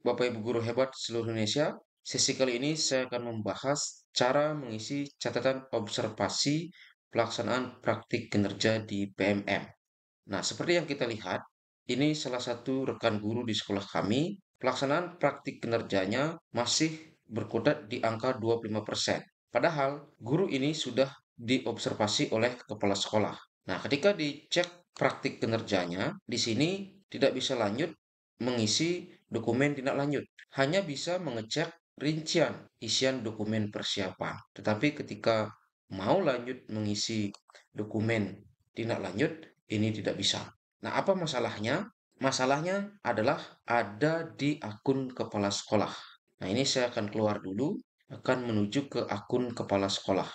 Bapak Ibu guru hebat seluruh Indonesia. Sesi kali ini saya akan membahas cara mengisi catatan observasi pelaksanaan praktik kinerja di PMM. Nah, seperti yang kita lihat, ini salah satu rekan guru di sekolah kami, pelaksanaan praktik kinerjanya masih berkutat di angka 25%. Padahal guru ini sudah diobservasi oleh kepala sekolah. Nah, ketika dicek praktik kinerjanya, di sini tidak bisa lanjut mengisi dokumen tindak lanjut. Hanya bisa mengecek rincian isian dokumen persiapan. Tetapi ketika mau lanjut mengisi dokumen tindak lanjut, ini tidak bisa. Nah, apa masalahnya? Masalahnya adalah ada di akun kepala sekolah. Nah, ini saya akan keluar dulu, akan menuju ke akun kepala sekolah.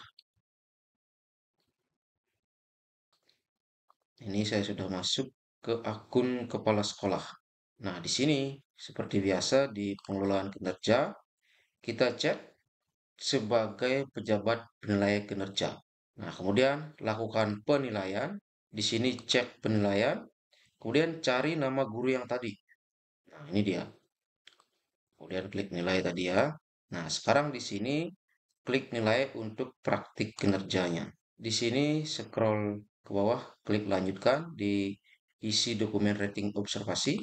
Ini saya sudah masuk ke akun kepala sekolah. Nah, di sini seperti biasa di pengelolaan kinerja, kita cek sebagai pejabat penilai kinerja. Nah, kemudian lakukan penilaian. Di sini cek penilaian, kemudian cari nama guru yang tadi. Nah, ini dia. Kemudian klik nilai tadi ya. Nah, sekarang di sini klik nilai untuk praktik kinerjanya. Di sini scroll ke bawah, klik lanjutkan di isi dokumen rating observasi.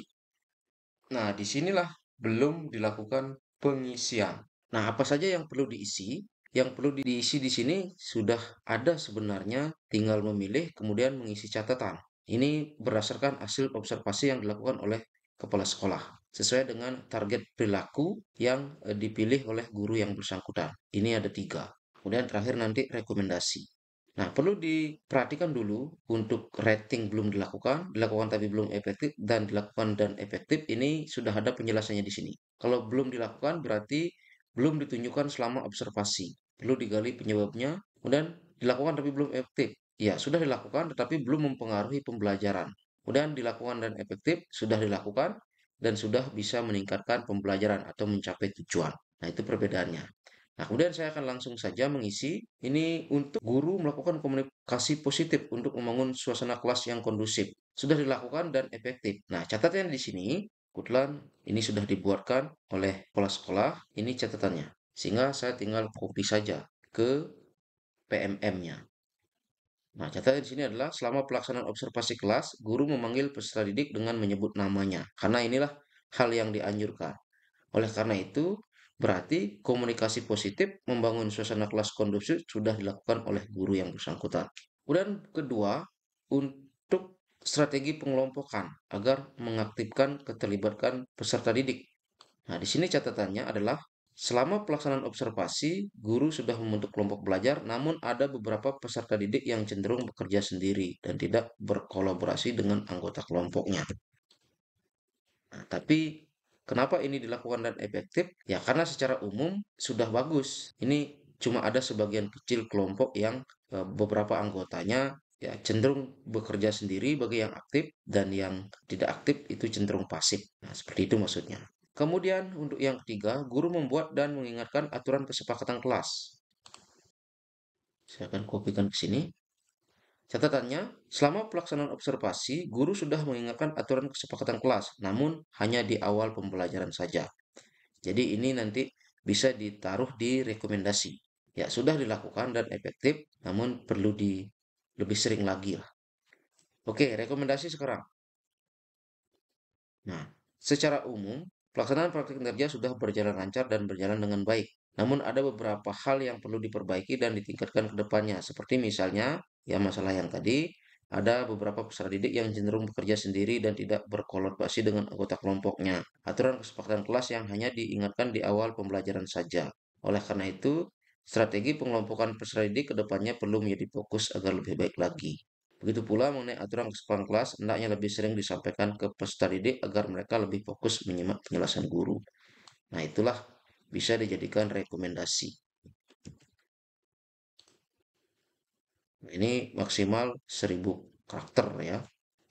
Nah, disinilah belum dilakukan pengisian. Nah, apa saja yang perlu diisi? Yang perlu diisi di sini sudah ada sebenarnya, tinggal memilih kemudian mengisi catatan. Ini berdasarkan hasil observasi yang dilakukan oleh kepala sekolah sesuai dengan target perilaku yang dipilih oleh guru yang bersangkutan. Ini ada 3. Kemudian terakhir nanti rekomendasi. Nah, perlu diperhatikan dulu untuk rating belum dilakukan tapi belum efektif, dan dilakukan dan efektif ini sudah ada penjelasannya di sini. Kalau belum dilakukan berarti belum ditunjukkan selama observasi. Perlu digali penyebabnya, kemudian dilakukan tapi belum efektif. Ya, sudah dilakukan tetapi belum mempengaruhi pembelajaran. Kemudian dilakukan dan efektif, sudah dilakukan dan sudah bisa meningkatkan pembelajaran atau mencapai tujuan. Nah, itu perbedaannya. Nah, kemudian saya akan langsung saja mengisi. Ini untuk guru melakukan komunikasi positif untuk membangun suasana kelas yang kondusif. Sudah dilakukan dan efektif. Nah, catatannya di sini, kebetulan ini sudah dibuatkan oleh kepala sekolah. Ini catatannya. Sehingga saya tinggal copy saja ke PMM-nya. Nah, catatan di sini adalah selama pelaksanaan observasi kelas, guru memanggil peserta didik dengan menyebut namanya. Karena inilah hal yang dianjurkan. Oleh karena itu, berarti komunikasi positif membangun suasana kelas kondusif sudah dilakukan oleh guru yang bersangkutan. Kemudian kedua, untuk strategi pengelompokan agar mengaktifkan keterlibatan peserta didik. Nah, di sini catatannya adalah selama pelaksanaan observasi, guru sudah membentuk kelompok belajar, namun ada beberapa peserta didik yang cenderung bekerja sendiri dan tidak berkolaborasi dengan anggota kelompoknya. Nah, tapi kenapa ini dilakukan dan efektif? Ya, karena secara umum sudah bagus. Ini cuma ada sebagian kecil kelompok yang beberapa anggotanya ya cenderung bekerja sendiri bagi yang aktif, dan yang tidak aktif itu cenderung pasif. Nah, seperti itu maksudnya. Kemudian untuk yang ketiga, guru membuat dan mengingatkan aturan kesepakatan kelas. Saya akan kopikan ke sini. Catatannya, selama pelaksanaan observasi, guru sudah mengingatkan aturan kesepakatan kelas, namun hanya di awal pembelajaran saja. Jadi ini nanti bisa ditaruh di rekomendasi. Ya, sudah dilakukan dan efektif, namun perlu di lebih sering lagi lah. Oke, rekomendasi sekarang. Nah, secara umum, pelaksanaan praktik kerja sudah berjalan lancar dan berjalan dengan baik. Namun ada beberapa hal yang perlu diperbaiki dan ditingkatkan ke depannya. Seperti misalnya, ya masalah yang tadi, ada beberapa peserta didik yang cenderung bekerja sendiri dan tidak berkolaborasi dengan anggota kelompoknya. Aturan kesepakatan kelas yang hanya diingatkan di awal pembelajaran saja. Oleh karena itu, strategi pengelompokan peserta didik ke depannya perlu menjadi fokus agar lebih baik lagi. Begitu pula mengenai aturan kesepakatan kelas, hendaknya lebih sering disampaikan ke peserta didik agar mereka lebih fokus menyimak penjelasan guru. Nah, itulah bisa dijadikan rekomendasi. Ini maksimal 1000 karakter ya.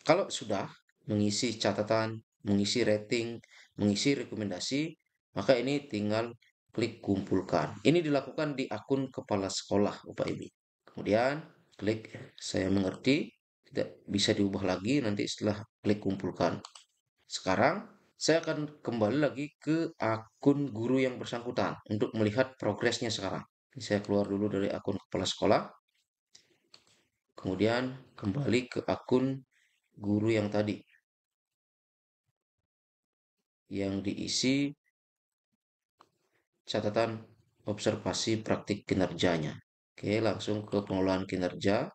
Kalau sudah mengisi catatan, mengisi rating, mengisi rekomendasi, maka ini tinggal klik kumpulkan. Ini dilakukan di akun kepala sekolah, Bapak Ibu. Kemudian klik saya mengerti, tidak bisa diubah lagi nanti setelah klik kumpulkan. Sekarang Saya akan kembali lagi ke akun guru yang bersangkutan untuk melihat progresnya sekarang. Saya keluar dulu dari akun kepala sekolah, kemudian kembali ke akun guru yang tadi, yang diisi catatan observasi praktik kinerjanya. Oke, langsung ke pengelolaan kinerja.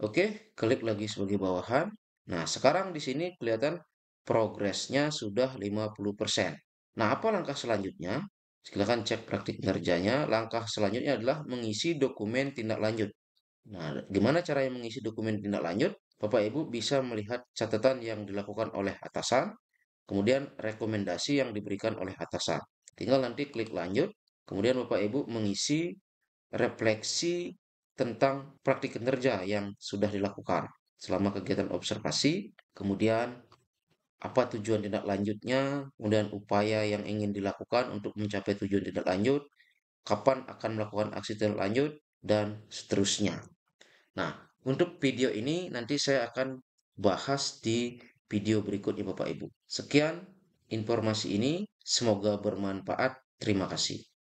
Oke, klik lagi sebagai bawahan. Nah, sekarang di sini kelihatan progresnya sudah 50%. Nah, apa langkah selanjutnya? Silakan cek praktik kinerjanya. Langkah selanjutnya adalah mengisi dokumen tindak lanjut. Nah, gimana caranya mengisi dokumen tindak lanjut? Bapak Ibu bisa melihat catatan yang dilakukan oleh atasan, kemudian rekomendasi yang diberikan oleh atasan. Tinggal nanti klik lanjut, kemudian Bapak Ibu mengisi refleksi tentang praktik kinerja yang sudah dilakukan selama kegiatan observasi, kemudian apa tujuan tindak lanjutnya, kemudian upaya yang ingin dilakukan untuk mencapai tujuan tindak lanjut, kapan akan melakukan aksi tindak lanjut, dan seterusnya. Nah, untuk video ini nanti saya akan bahas di video berikutnya Bapak Ibu. Sekian informasi ini, semoga bermanfaat. Terima kasih.